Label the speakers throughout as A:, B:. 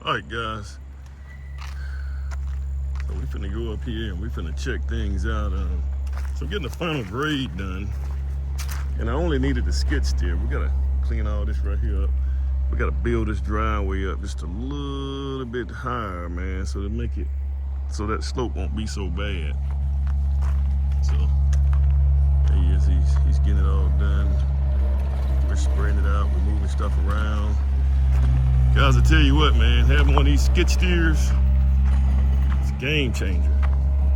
A: All right, guys. So we finna go up here and we finna check things out. So I'm getting the final grade done, and I only needed the skid steer. We gotta clean all this right here up. We gotta build this driveway up just a little bit higher, man, so to make it so that slope won't be so bad. So there he is. He's getting it all done. We're spreading it out. We're moving stuff around. Guys, I tell you what, man, having one of these skid steers, it's a game changer.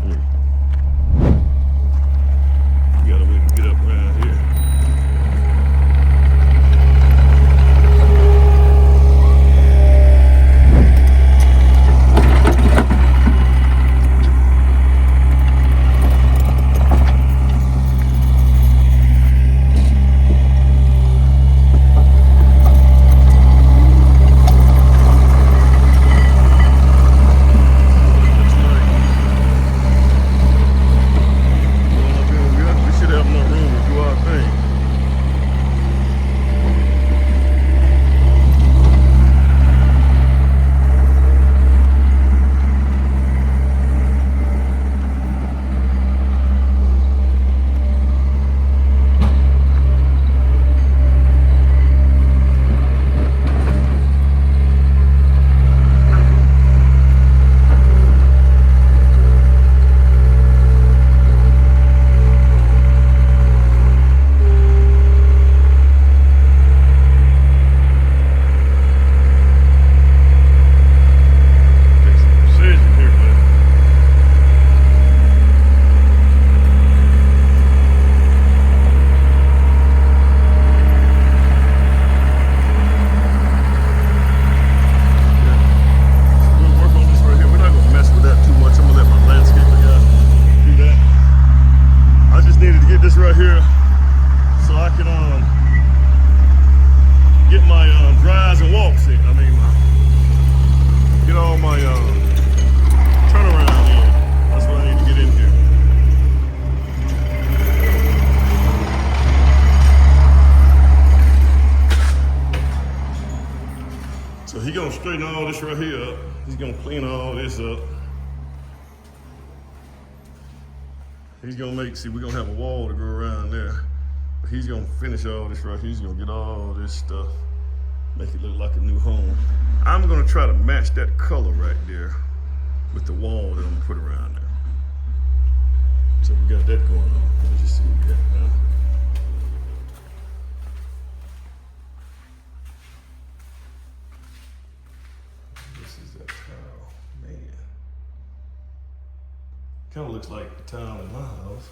A: You gotta wait to get up around here. So he's gonna straighten all this right here up. He's gonna clean all this up. He's gonna we're gonna have a wall to go around there. But he's gonna finish all this right here. He's gonna get all this stuff, make it look like a new home. I'm gonna try to match that color right there with the wall that I'm gonna put around there. So we got that going on. Let's just see what we got now. Kind of looks like the tile in my house,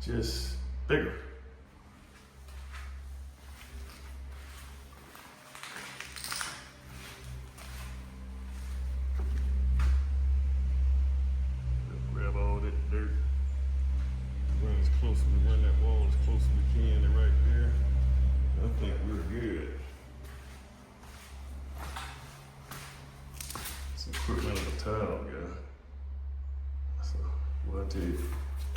A: just bigger. Grab all that dirt, run as close as we run that wall as close as we can to right there. I think we're good. Some equipment on the tile, guy. Well, I tell you,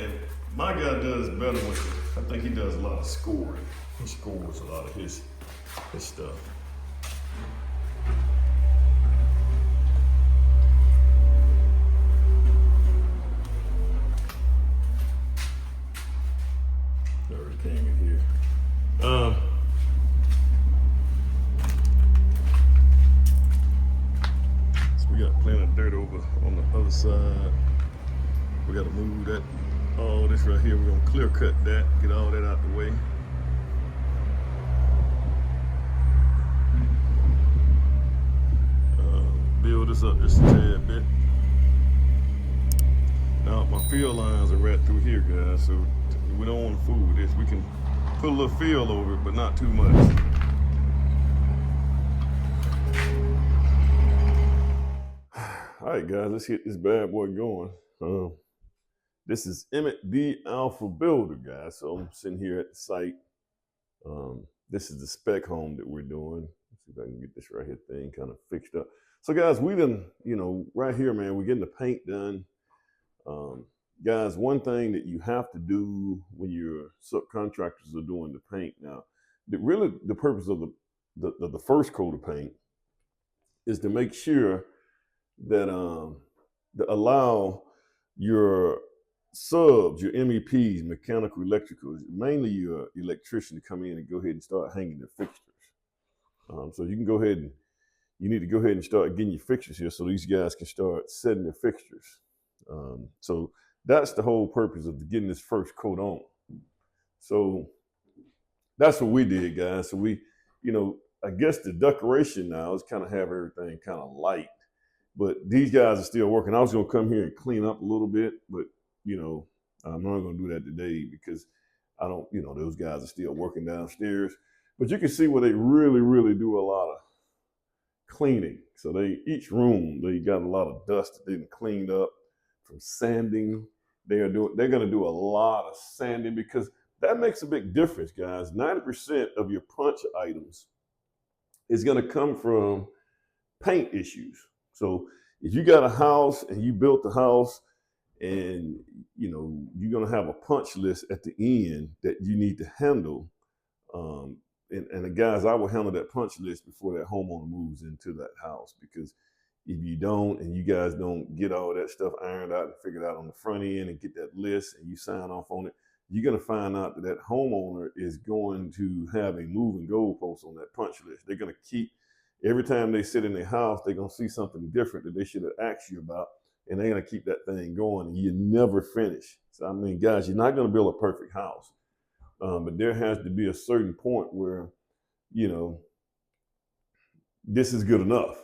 A: and my guy does better with it. I think he does a lot of scoring. He scores a lot of his stuff. Already came in here. So we got plenty of dirt over on the other side. We got to move that, all this right here. We're gonna clear cut that, get all that out the way. Build this up just a tad bit. Now my field lines are right through here, guys, so we don't want to fool with this. We can put a little field over it, but not too much. All right, guys, let's get this bad boy going. This is Emmett the Alpha Builder, guys. So I'm sitting here at the site. This is the spec home that we're doing. Let's see if I can get this right here thing kind of fixed up. So guys, we done, right here, man, we're getting the paint done. Guys, one thing that you have to do when your subcontractors are doing the paint now, the purpose of the first coat of paint is to make sure that to allow your subs, your MEPs, mechanical, electricals, mainly your electrician, to come in and go ahead and start hanging their fixtures. So you can go ahead and you need to go ahead and start getting your fixtures here so these guys can start setting their fixtures. So that's the whole purpose of getting this first coat on. So that's what we did, guys. So we, I guess the decoration now is kind of have everything kind of light, but these guys are still working. I was going to come here and clean up a little bit, but I'm not going to do that today because I don't, those guys are still working downstairs. But you can see where they really, really do a lot of cleaning. So each room, they got a lot of dust that they've cleaned up from sanding. They're going to do a lot of sanding because that makes a big difference, guys. 90% of your punch items is going to come from paint issues. So if you got a house and you built the house and you're going to have a punch list at the end that you need to handle, and the guys, I will handle that punch list before that homeowner moves into that house, because if you don't and you guys don't get all that stuff ironed out and figured out on the front end and get that list and you sign off on it, you're going to find out that that homeowner is going to have a moving goalpost on that punch list. They're going to keep, every time they sit in their house, they're going to see something different that they should have asked you about, and they're going to keep that thing going, and you never finish. So, I mean, guys, you're not going to build a perfect house. But there has to be a certain point where, this is good enough,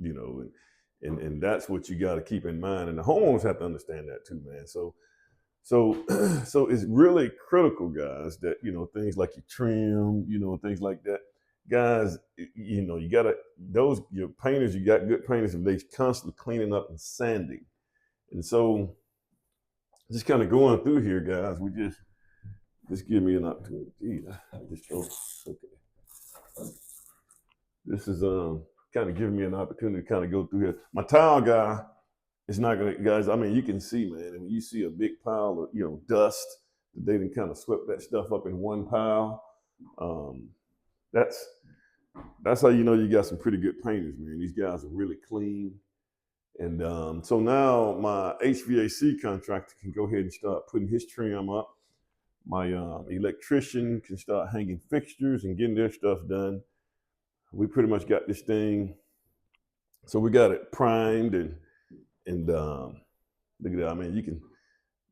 A: and that's what you got to keep in mind. And the homeowners have to understand that too, man. So it's really critical, guys, that, things like your trim, things like that. Guys, you got to, your painters, you got good painters, and they constantly cleaning up and sanding. And so just kind of going through here, guys, just give me an opportunity. Okay. This is kind of giving me an opportunity to kind of go through here. My tile guy is not gonna, guys. I mean, you can see, man. I mean, you see a big pile of dust. They didn't kind of swept that stuff up in one pile. That's how you got some pretty good painters, man. These guys are really clean. And so now my HVAC contractor can go ahead and start putting his trim up. My electrician can start hanging fixtures and getting their stuff done. We pretty much got this thing. So we got it primed and look at that. I mean,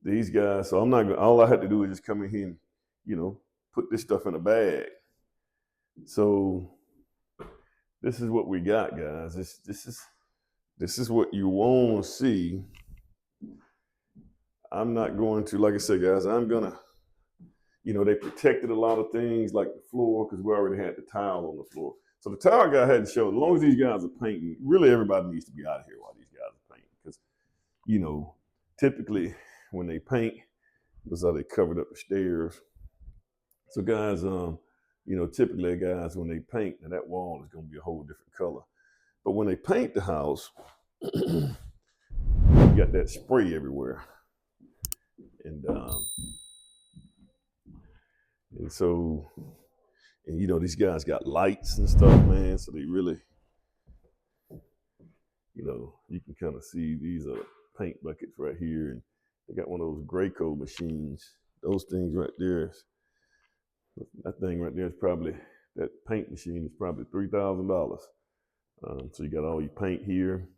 A: these guys, so I'm not gonna, all I had to do is just come in here and, put this stuff in a bag. So this is what we got, guys. This is what you want to see. I'm not going to, like I said, guys, I'm gonna, they protected a lot of things like the floor because we already had the tile on the floor. So the tile guy had to show, as long as these guys are painting, really everybody needs to be out of here while these guys are painting. Because, typically when they paint, that's how they covered up the stairs. So guys, typically guys, when they paint, now that wall is going to be a whole different color. But when they paint the house, you got that spray everywhere. And so, these guys got lights and stuff, man. So they really, you can kind of see these are paint buckets right here. And they got one of those gray coat machines. Those things right there, that thing right there is probably, that paint machine is probably $3,000. So you got all your paint here.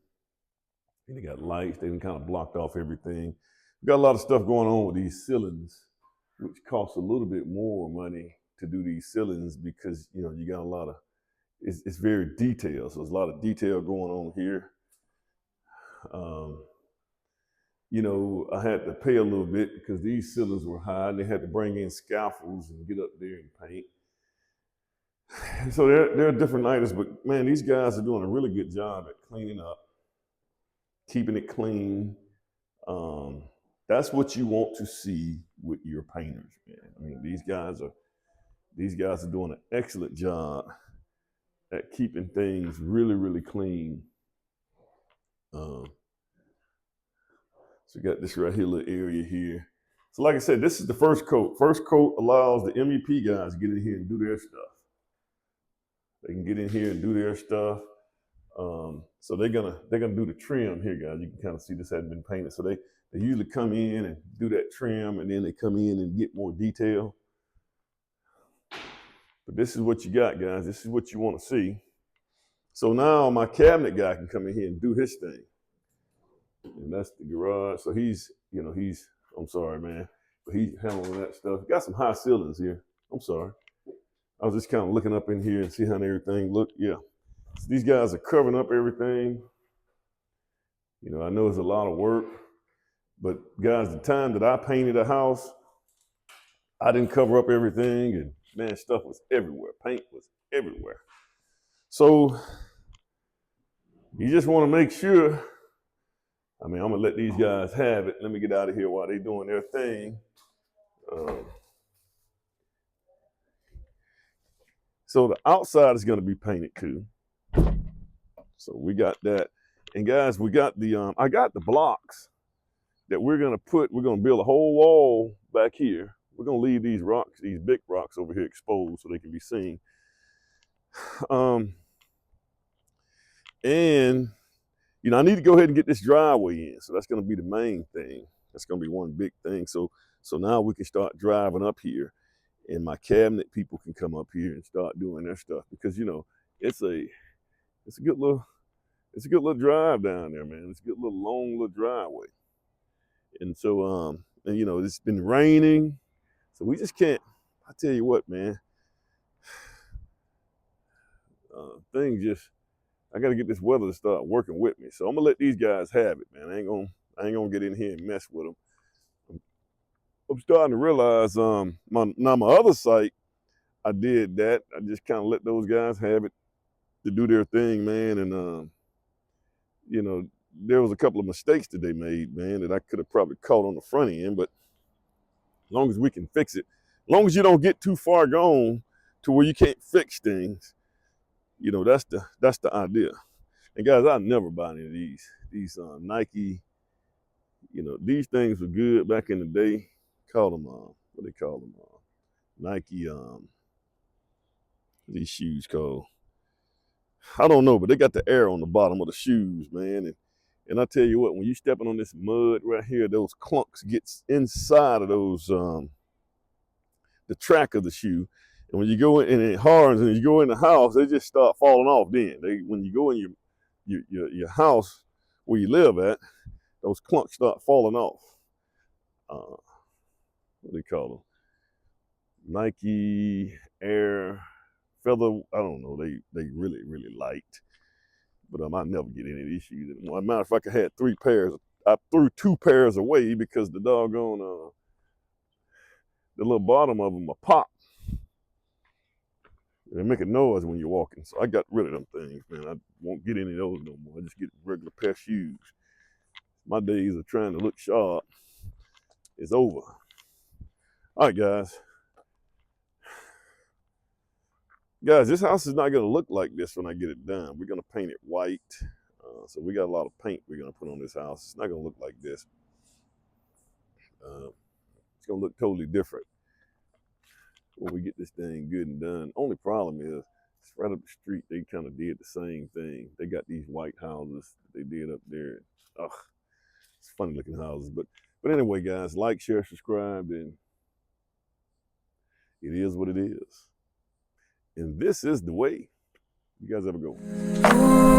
A: And they got lights. They kind of blocked off everything. We got a lot of stuff going on with these ceilings, which costs a little bit more money to do these ceilings because, you got a lot of, it's very detailed. So there's a lot of detail going on here. I had to pay a little bit because these ceilings were high and they had to bring in scaffolds and get up there and paint. So there are different items, but man, these guys are doing a really good job at cleaning up, keeping it clean. That's what you want to see with your painters, man. I mean, these guys are doing an excellent job at keeping things really, really clean. So we got this right here, little area here. So like I said, this is the first coat. First coat allows the MEP guys to get in here and do their stuff. They can get in here and do their stuff. So they're gonna do the trim here, guys. You can kind of see this hadn't been painted. So they usually come in and do that trim, and then they come in and get more detail. But this is what you got, guys. This is what you want to see. So now my cabinet guy can come in here and do his thing. And that's the garage. So I'm sorry, man, but he's handling that stuff. Got some high ceilings here. I'm sorry. I was just kind of looking up in here and see how everything looked. Yeah. So these guys are covering up everything. I know it's a lot of work, but guys, the time that I painted a house, I didn't cover up everything, and man, stuff was everywhere. Paint was everywhere. So you just want to make sure. I'm gonna let these guys have it. Let me get out of here while they're doing their thing. So the outside is gonna be painted too. So we got that. And guys, we got I got the blocks that we're gonna build a whole wall back here. We're gonna leave these rocks, these big rocks over here exposed so they can be seen. And I need to go ahead and get this driveway in. So that's gonna be the main thing. That's gonna be one big thing. So now we can start driving up here, and my cabinet people can come up here and start doing their stuff, because it's a good little drive down there, man. It's a good little long little driveway. And so it's been raining, so we just can't. I tell you what, man, I got to get this weather to start working with me. So I'm gonna let these guys have it, man. I ain't gonna get in here and mess with them. I'm starting to realize my other site, I did that. I just kind of let those guys have it to do their thing, man. And there was a couple of mistakes that they made, man, that I could have probably caught on the front end. But as long as we can fix it, as long as you don't get too far gone to where you can't fix things, that's the idea. And guys, I'll never buy any of these Nike. These things were good back in the day. Call them what they call them, Nike. These shoes called, I don't know, but they got the air on the bottom of the shoes, man. And I tell you what, when you stepping on this mud right here, those clunks gets inside of those the track of the shoe. And when you go in and it hardens and you go in the house, they just start falling off then. When you go in your house where you live at, those clunks start falling off. What do they call them? Nike Air Feather. I don't know. They really, really light. But I never get any of these shoes anymore. As a matter of fact, I had 3 pairs. I threw 2 pairs away because the doggone the little bottom of them are popped. They make a noise when you're walking. So I got rid of them things, man. I won't get any of those no more. I just get regular pair of shoes. My days of trying to look sharp is over. All right, guys. Guys, this house is not going to look like this when I get it done. We're going to paint it white. So we got a lot of paint we're going to put on this house. It's not going to look like this. It's going to look totally different when we get this thing good and done. Only problem is, it's right up the street, they kind of did the same thing. They got these white houses that they did up there. Ugh, it's funny looking houses. But anyway, guys, like, share, subscribe, and it is what it is. And this is the way. You guys have a good one.